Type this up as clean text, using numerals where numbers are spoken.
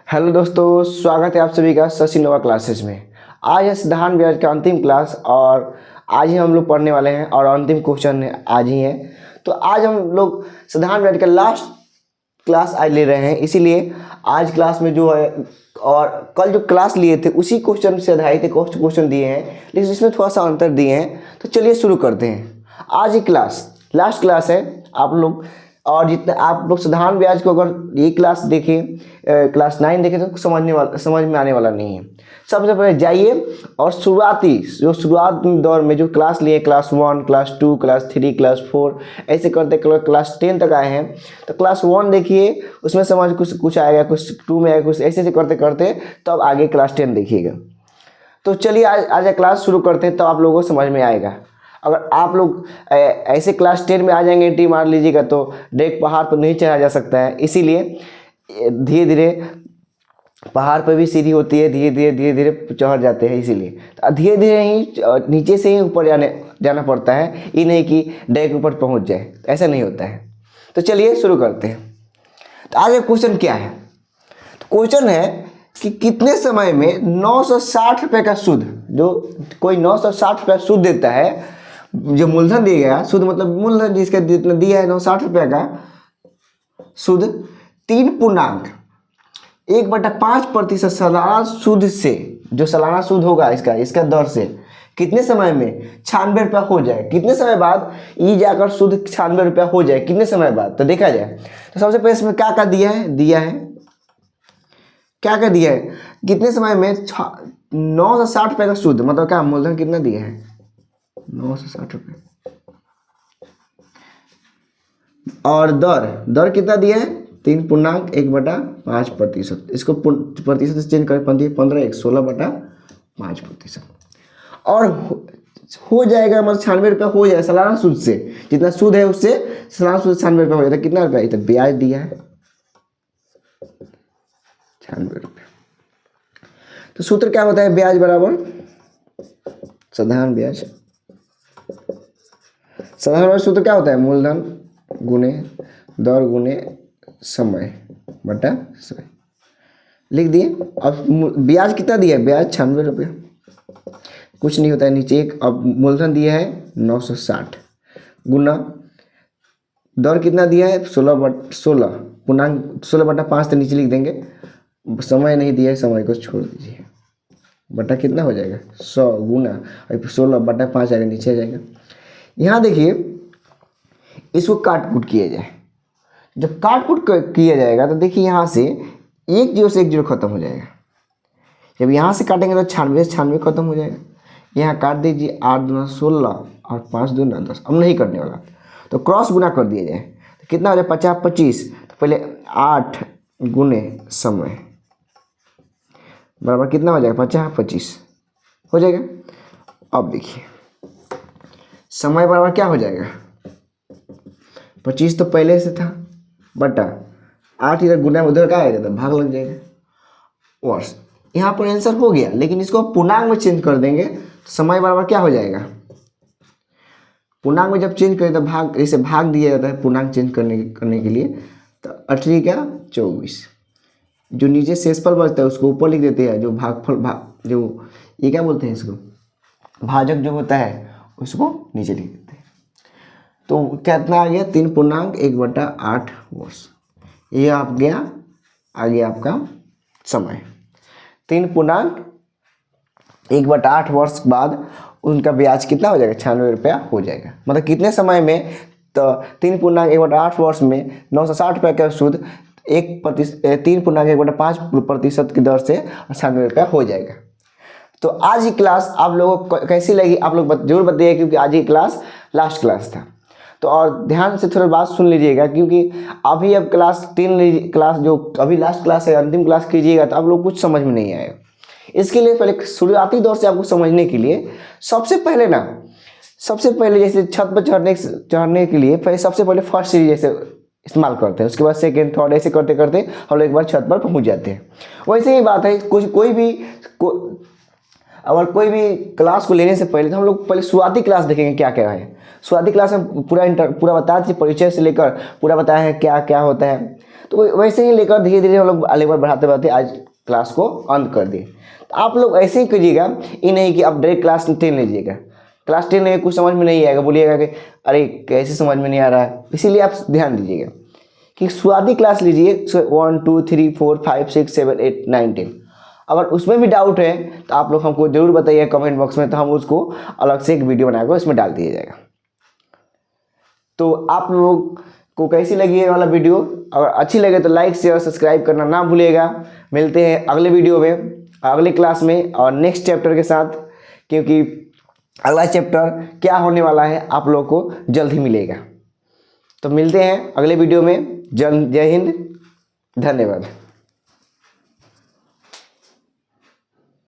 Hello दोस्तों, स्वागत है आप सभी का शशि नोवा क्लासेस में। आज है साधारण ब्याज का अंतिम क्लास और आज ही हम लोग पढ़ने वाले हैं और अंतिम क्वेश्चन आज ही है। तो आज हम लोग साधारण ब्याज का लास्ट क्लास आज ले रहे हैं, इसीलिए आज क्लास में जो है और कल जो क्लास लिए थे उसी क्वेश्चन से आधारित क्वेश्चन दिए हैं, लेकिन इसमें थोड़ा सा अंतर दिए हैं। तो चलिए शुरू करते हैं। आज ही क्लास लास्ट क्लास है आप लोग, और जितना आप लोग साधारण ब्याज को अगर ये क्लास देखें, क्लास 9 देखें तो समझ में आने वाला नहीं है। सबसे पहले जाइए और शुरुआत दौर में जो क्लास लिए, क्लास 1, क्लास 2, क्लास 3, क्लास 4 ऐसे करते क्लास 10 तक आए हैं। तो क्लास 1 देखिए, उसमें समझ कुछ आएगा, कुछ 2 में आएगा, कुछ ऐसे करते करते तो अब आगे क्लास 10 देखिएगा। तो चलिए आज क्लास शुरू करते हैं, तो आप लोगों को समझ में आएगा। अगर आप लोग ऐसे क्लास 10 में आ जाएंगे, टी मार लीजिएगा, तो डायरेक्ट पहाड़ पर नहीं चढ़ा जा सकता है। इसीलिए धीरे धीरे पहाड़ पर भी सीढ़ी होती है, धीरे धीरे चढ़ जाते हैं। इसीलिए धीरे धीरे ही नीचे से ही ऊपर जाना पड़ता है, ये नहीं कि डायरेक्ट ऊपर पहुंच जाए, ऐसा नहीं होता है। तो चलिए शुरू करते हैं। तो आज क्वेश्चन क्या है? तो क्वेश्चन है कि कितने समय में 960 रुपये का सूद, जो कोई 960 रुपये सूद देता है, जो मूलधन दिया गया, सूद मतलब मूलधन जिसका जितना दिया है 960 रुपये का सूद 3.1/5% सालाना सूद से, जो सालाना सूद होगा इसका दर से कितने समय में 96 रुपया हो जाए। कितने समय बाद ये जाकर सूद 96 रुपया हो जाए, कितने समय बाद, तो देखा जाए। तो सबसे पहले इसमें क्या दिया है, कितने समय में 960 रुपये का सूद, मतलब क्या मूलधन कितना दिया है 960 रुपये, और दर कितना दिया है 3.1/5%। इसको प्रतिशत से चेंज कर 15 1 16/5%, और हो जाएगा मतलब 96 रुपया हो जाएगा सालाना सूद से। जितना सूद है उससे सालाना सूद 96 रुपया हो जाता है। कितना रुपया? इतना ब्याज दिया है 96 रुपये। तो सूत्र क्या होता है? ब्याज बराबर साधारण ब्याज। साधारण सूत्र क्या होता है? मूलधन गुणे दर गुणे समय बटा समय। लिख दिए। अब ब्याज कितना दिया है? ब्याज 96 रुपये, कुछ नहीं होता है नीचे एक। अब मूलधन दिया है 960 गुना दर कितना दिया है 16/5 तो नीचे लिख देंगे। समय नहीं दिया है, समय को छोड़ दीजिए, बटा कितना हो जाएगा 100 गुना 16/5 आएगा, नीचे आ जाएगा। यहाँ देखिए, इसको काट कूट किया जाए। जब काट कूट किया जाएगा तो देखिए यहाँ से 1 0 से 1 0 खत्म हो जाएगा। जब यहाँ से काटेंगे तो 96 खत्म हो जाएगा। यहाँ काट दीजिए, 8 दूना 16 और 5 दूना 10। अब नहीं करने वाला, तो क्रॉस गुना कर दिया जाए तो कितना हो जाए 50 25। तो पहले 8 गुने समय बराबर कितना हो जाएगा 50 25 हो जाएगा। अब देखिए समय बराबर क्या हो जाएगा 25 तो पहले से था, बटा 8 इधर गुना उधर का आएगा तो भाग लग जाएगा वर्ष। यहाँ पर आंसर हो गया, लेकिन इसको पूर्णांक में चेंज कर देंगे तो समय बराबर क्या हो जाएगा। पूर्णांक में जब चेंज करें तो भाग, इसे भाग दिया जाता है पूर्णांक चेंज करने के लिए। तो 8 का 24, जो नीचे शेषफल बचता है उसको ऊपर लिख देते हैं। जो भागफल जो ये क्या बोलते हैं इसको, भाजक जो होता है उसको नीचे लिख देते हैं। तो कितना आ गया 3.1/8 वर्ष। ये आ गया आपका समय। 3.1/8 वर्ष बाद उनका ब्याज कितना हो जाएगा 96 रुपया हो जाएगा। मतलब कितने समय में, तो 3.1/8 वर्ष में 960 रुपये का सूद 3.1/5% की दर से 96 रुपया हो जाएगा। तो आज की क्लास आप लोगों को कैसी लगी आप लोग जरूर बताइए, क्योंकि आज की क्लास लास्ट क्लास था। तो और ध्यान से थोड़ा बात सुन लीजिएगा, क्योंकि अभी अब क्लास 3 क्लास जो अभी लास्ट क्लास है, अंतिम क्लास कीजिएगा तो आप लोग कुछ समझ में नहीं आएगा। इसके लिए पहले शुरुआती दौर से आपको समझने के लिए सबसे पहले जैसे छत पर चढ़ने के लिए पहले सबसे पहले फर्स्ट सीढ़ी जैसे इस्तेमाल करते हैं, उसके बाद सेकेंड थर्ड ऐसे करते करते हम लोग एक बार छत पर पहुंच जाते हैं। वैसे ही बात है, अगर कोई भी क्लास को लेने से पहले तो हम लोग पहले शुरुआती क्लास देखेंगे क्या क्या है। शुरुआती क्लास में पूरा बताया था, परिचय से लेकर पूरा बताया है क्या क्या होता है। तो वैसे ही लेकर धीरे धीरे हम लोग अगली बार बढ़ाते बढ़ाते आज क्लास को अंत कर दिए। तो आप लोग ऐसे ही कीजिएगा, ये नहीं कि आप डायरेक्ट क्लास 10 लीजिएगा। क्लास 10 में कुछ समझ में नहीं आएगा, बोलिएगा कि अरे कैसे समझ में नहीं आ रहा है। इसीलिए आप ध्यान दीजिएगा कि शुरुआती क्लास लीजिए 1 2 3 4 5 6 7 8 9 10। अगर उसमें भी डाउट है तो आप लोग हमको जरूर बताइए कमेंट बॉक्स में, तो हम उसको अलग से एक वीडियो बनाकर उसमें डाल दिया जाएगा। तो आप लोग को कैसी लगी ये वाला वीडियो? अगर अच्छी लगे तो लाइक शेयर सब्सक्राइब करना ना भूलिएगा। मिलते हैं अगले वीडियो में, अगले क्लास में और नेक्स्ट चैप्टर के साथ, क्योंकि अगला चैप्टर क्या होने वाला है आप लोग को जल्द ही मिलेगा। तो मिलते हैं अगले वीडियो में। जय हिंद, धन्यवाद।